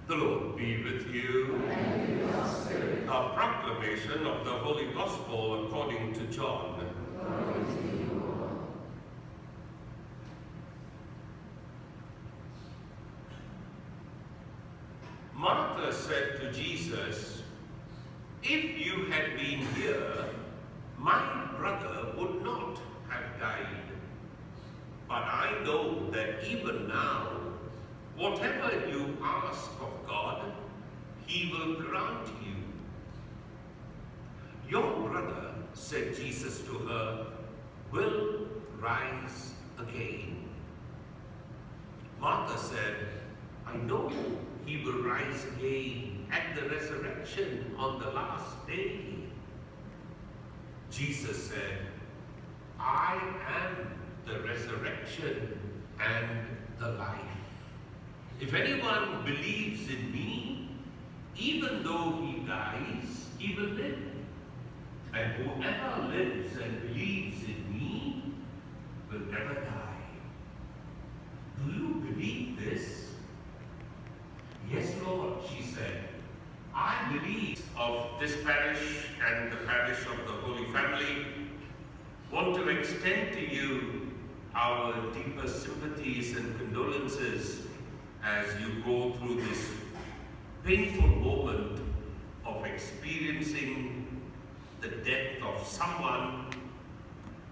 The Lord be with you. And with your spirit. A proclamation of the Holy Gospel according to John. Glory to you, O Lord. Martha said to Jesus, "If you had been here, my brother would not have died. But I know that even now, whatever you ask of God, He will grant you." "Your brother," said Jesus to her, "will rise again." Martha said, "I know He will rise again at the resurrection on the last day." Jesus said, "I am the resurrection and the life. If anyone believes in me, even though he dies, he will live. And whoever lives and believes in me will never die." "Do you believe this?" "Yes, Lord," she said. "I believe." Of this parish and the parish of the Holy Family, want to extend to you our deepest sympathies and condolences as you go through this painful moment of experiencing the death of someone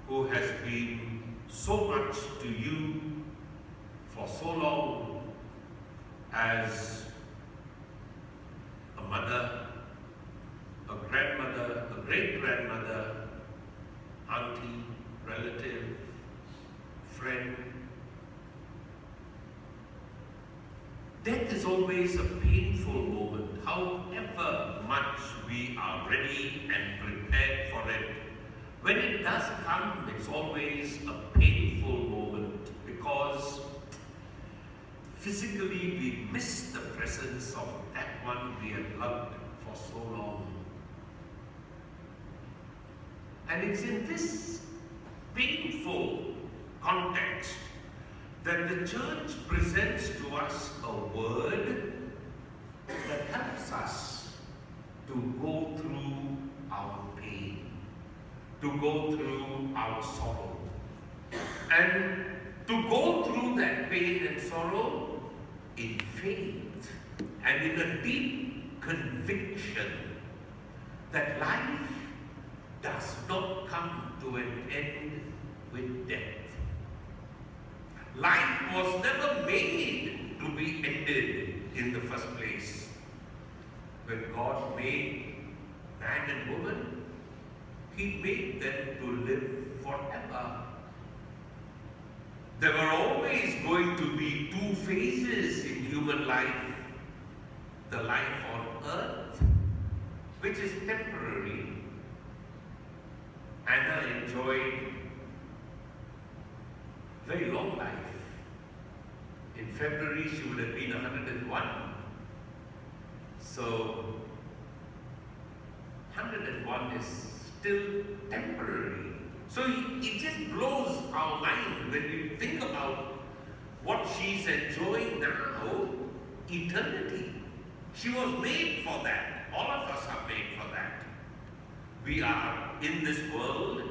who has been so much to you for so long, as a mother, a grandmother, a great-grandmother, auntie, relative, friend. Death is always a painful moment, however much we are ready and prepared for it. When it does come, it's always a painful moment because physically we miss the presence of that one we have loved for so long. And it's in this painful context that the Church presents to us a word that helps us to go through our pain, to go through our sorrow. And to go through that pain and sorrow in faith and in a deep conviction that life does not come to an end with death. Life was never made to be ended in the first place. When God made man and woman, He made them to live forever. There were always going to be two phases in human life. The life on earth, which is temporary. Anna enjoyed very long life. In February, she would have been 101. So, 101 is still temporary. So it just blows our mind when we think about what she's enjoying now, eternity. She was made for that. All of us are made for that. We are in this world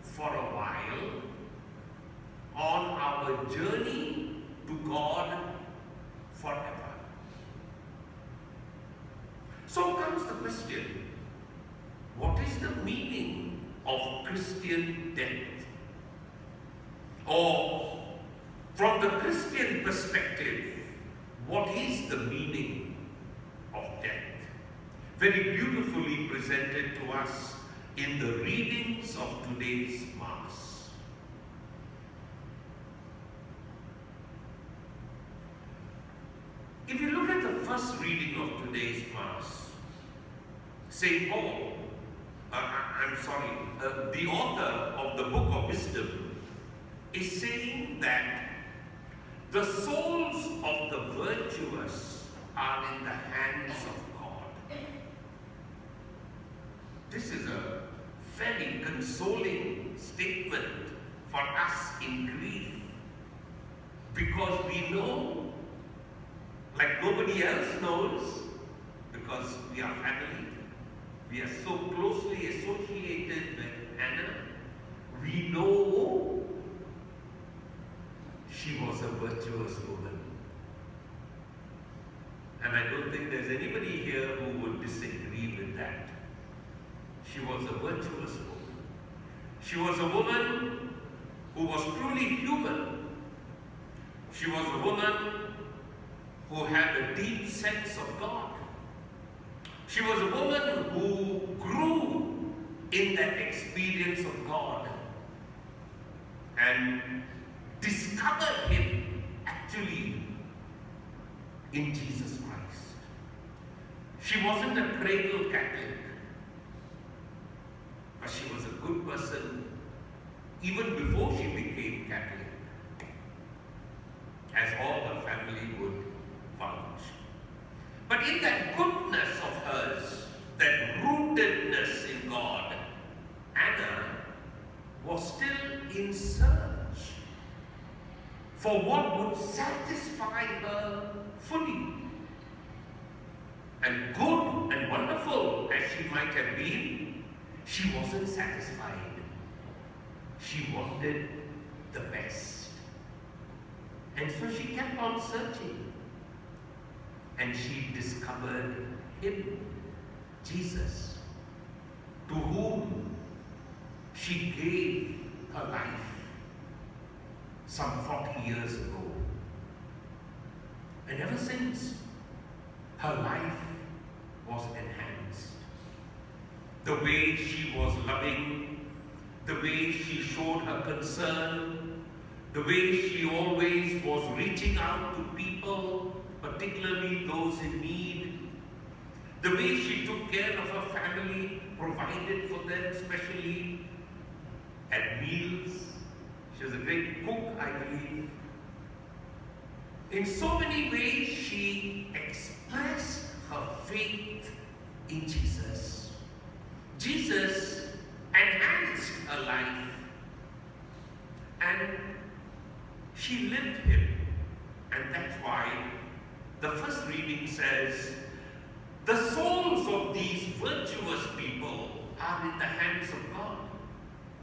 for a while on our journey to God forever. So comes the question, what is the meaning of Christian death? Or from the Christian perspective, what is the meaning of death? Very beautifully presented to us in the readings of today's Mass. If you look at the first reading of today's Mass, St. Paul, the author of the Book of Wisdom, is saying that the souls of the virtuous are in the hands of God. This is a very consoling statement for us in grief, because we know, like fact, nobody else knows because we are family. We are so closely associated with Anna. We know she was a virtuous woman. And I don't think there's anybody here who would disagree with that. She was a virtuous woman. She was a woman who was truly human. She was a woman who had a deep sense of God. She was a woman who grew in that experience of God and discovered Him actually in Jesus Christ. She wasn't a cradle Catholic, but she was a good person even before she became Catholic, as all her family would vouch. But in that goodness of hers, that rootedness in God, Anna was still in search for what would satisfy her fully. And good and wonderful as she might have been, she wasn't satisfied. She wanted the best. And so she kept on searching. And she discovered Him, Jesus, to whom she gave her life some 40 years ago. And ever since, her life was enhanced. The way she was loving, the way she showed her concern, the way she always was reaching out to people, particularly those in need, the way she took care of her family, provided for them, especially at meals. She was a great cook, I believe. In so many ways, she expressed her faith in Jesus. Jesus enhanced her life, and she lived Him. And that's why the first reading says, the souls of these virtuous people are in the hands of God.